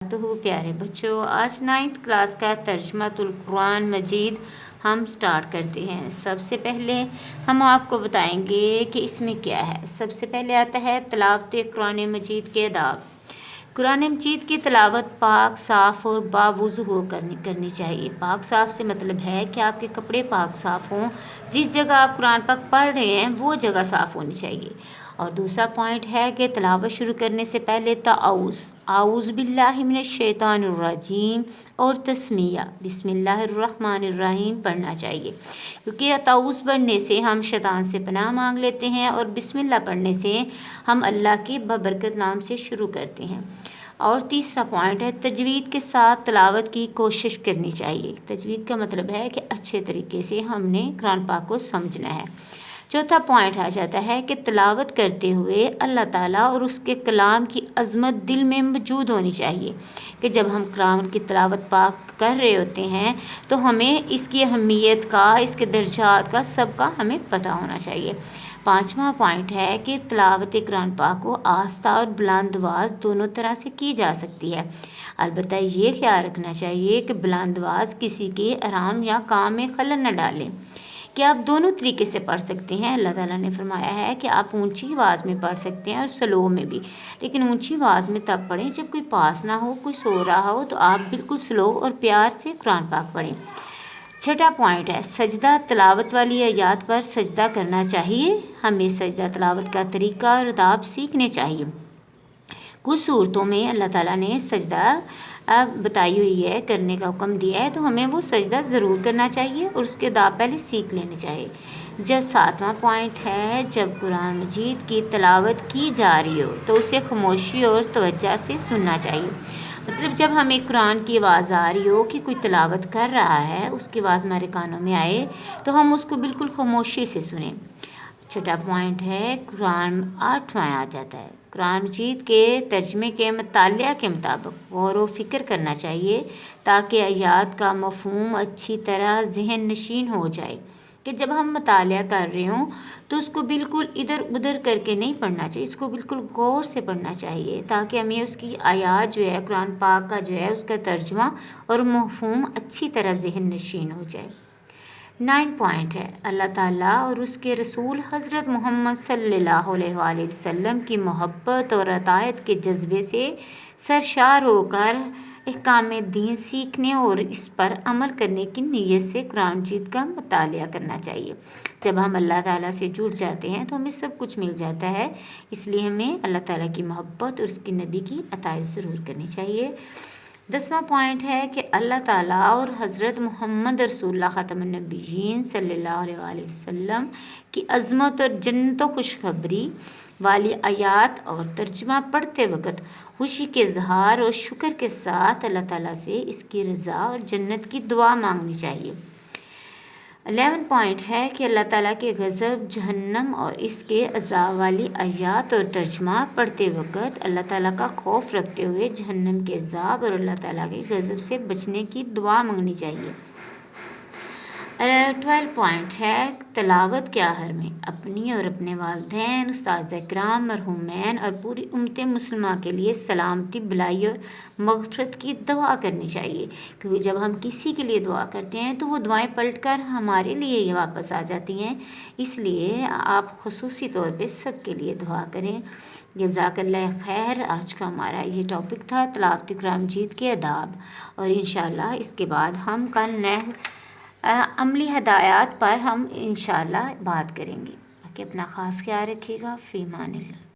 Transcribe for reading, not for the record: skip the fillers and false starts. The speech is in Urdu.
تو پیارے بچوں، آج 9th کلاس کا ترجمۃ القرآن مجید ہم سٹارٹ کرتے ہیں۔ سب سے پہلے ہم آپ کو بتائیں گے کہ اس میں کیا ہے۔ سب سے پہلے آتا ہے تلاوت قرآن مجید کے آداب۔ قرآن مجید کی تلاوت پاک، صاف اور باوضو ہو کرنی چاہیے۔ پاک صاف سے مطلب ہے کہ آپ کے کپڑے پاک صاف ہوں، جس جگہ آپ قرآن پاک پڑھ رہے ہیں وہ جگہ صاف ہونی چاہیے۔ اور دوسرا پوائنٹ ہے کہ تلاوت شروع کرنے سے پہلے اعوذ باللہ من الشیطان الرجیم اور تسمیہ بسم اللہ الرحمن الرحیم پڑھنا چاہیے، کیونکہ تعوذ پڑھنے سے ہم شیطان سے پناہ مانگ لیتے ہیں اور بسم اللہ پڑھنے سے ہم اللہ کے بابرکت نام سے شروع کرتے ہیں۔ اور تیسرا پوائنٹ ہے تجوید کے ساتھ تلاوت کی کوشش کرنی چاہیے۔ تجوید کا مطلب ہے کہ اچھے طریقے سے ہم نے قرآن پاک کو سمجھنا ہے۔ چوتھا پوائنٹ آ جاتا ہے کہ تلاوت کرتے ہوئے اللہ تعالیٰ اور اس کے کلام کی عظمت دل میں موجود ہونی چاہیے، کہ جب ہم قرآن کی تلاوت پاک کر رہے ہوتے ہیں تو ہمیں اس کی اہمیت کا، اس کے درجات کا، سب کا ہمیں پتہ ہونا چاہیے۔ پانچواں پوائنٹ ہے کہ تلاوت قرآن پاک کو آہستہ اور بلند آواز دونوں طرح سے کی جا سکتی ہے، البتہ یہ خیال رکھنا چاہیے کہ بلند آواز کسی کے آرام یا کام میں خلل نہ ڈالیں۔ کہ آپ دونوں طریقے سے پڑھ سکتے ہیں۔ اللہ تعالیٰ نے فرمایا ہے کہ آپ اونچی آواز میں پڑھ سکتے ہیں اور سلو میں بھی، لیکن اونچی آواز میں تب پڑھیں جب کوئی پاس نہ ہو، کوئی سو رہا ہو، تو آپ بالکل سلو اور پیار سے قرآن پاک پڑھیں۔ چھٹا پوائنٹ ہے سجدہ۔ تلاوت والی آیات پر سجدہ کرنا چاہیے۔ ہمیں سجدہ تلاوت کا طریقہ اور آداب سیکھنے چاہیے۔ کچھ صورتوں میں اللہ تعالیٰ نے سجدہ بتائی ہوئی ہے، کرنے کا حکم دیا ہے، تو ہمیں وہ سجدہ ضرور کرنا چاہیے اور اس کے آداب پہلے سیکھ لینے چاہیے۔ ساتواں پوائنٹ ہے جب قرآن مجید کی تلاوت کی جا رہی ہو تو اسے خاموشی اور توجہ سے سننا چاہیے۔ مطلب جب ہمیں قرآن کی آواز آ رہی ہو کہ کوئی تلاوت کر رہا ہے، اس کی آواز ہمارے کانوں میں آئے تو ہم اس کو بالکل خاموشی سے سنیں۔ چھٹا پوائنٹ ہے قرآن۔ آٹھواں آ جاتا ہے قرآن مجید کے ترجمے کے مطالعہ کے مطابق غور و فکر کرنا چاہیے، تاکہ آیات کا مفہوم اچھی طرح ذہن نشین ہو جائے۔ کہ جب ہم مطالعہ کر رہے ہوں تو اس کو بالکل ادھر ادھر کر کے نہیں پڑھنا چاہیے، اس کو بالکل غور سے پڑھنا چاہیے، تاکہ ہمیں اس کی آیات جو ہے قرآن پاک کا جو ہے اس کا ترجمہ اور مفہوم اچھی طرح ذہن نشین ہو جائے۔ 9 پوائنٹ ہے اللہ تعالیٰ اور اس کے رسول حضرت محمد صلی اللہ علیہ وآلہ وسلم کی محبت اور اطاعت کے جذبے سے سرشار ہو کر احکام دین سیکھنے اور اس پر عمل کرنے کی نیت سے قرآن مجید کا مطالعہ کرنا چاہیے۔ جب ہم اللہ تعالیٰ سے جڑ جاتے ہیں تو ہمیں سب کچھ مل جاتا ہے، اس لیے ہمیں اللہ تعالیٰ کی محبت اور اس کی نبی کی اطاعت ضرور کرنی چاہیے۔ 10واں پوائنٹ ہے کہ اللہ تعالیٰ اور حضرت محمد رسول اللہ خاتم النبیین صلی اللہ علیہ وآلہ وسلم کی عظمت اور جنت و خوشخبری والی آیات اور ترجمہ پڑھتے وقت خوشی کے اظہار اور شکر کے ساتھ اللہ تعالیٰ سے اس کی رضا اور جنت کی دعا مانگنی چاہیے۔ 11 پوائنٹ ہے کہ اللہ تعالیٰ کے غضب، جہنم اور اس کے عذاب والی آیات اور ترجمہ پڑھتے وقت اللہ تعالیٰ کا خوف رکھتے ہوئے جہنم کے عذاب اور اللہ تعالیٰ کے غضب سے بچنے کی دعا مانگنی چاہیے۔ 12 پوائنٹ ہے تلاوت کے آخر میں اپنی اور اپنے والدین، اساتذہ کرام، مرحومین اور پوری امت مسلمہ کے لیے سلامتی، بھلائی اور مغفرت کی دعا کرنی چاہیے، کیونکہ جب ہم کسی کے لیے دعا کرتے ہیں تو وہ دعائیں پلٹ کر ہمارے لیے ہی واپس آ جاتی ہیں، اس لیے آپ خصوصی طور پہ سب کے لیے دعا کریں۔ جزاک اللہ خیر۔ آج کا ہمارا یہ ٹاپک تھا تلاوت قرآن مجید کے آداب، اور انشاءاللہ اس کے بعد ہم کل نئے عملی ہدایات پر ہم انشاءاللہ بات کریں گے۔ باقی اپنا خاص خیال رکھیے گا۔ فی امان اللہ۔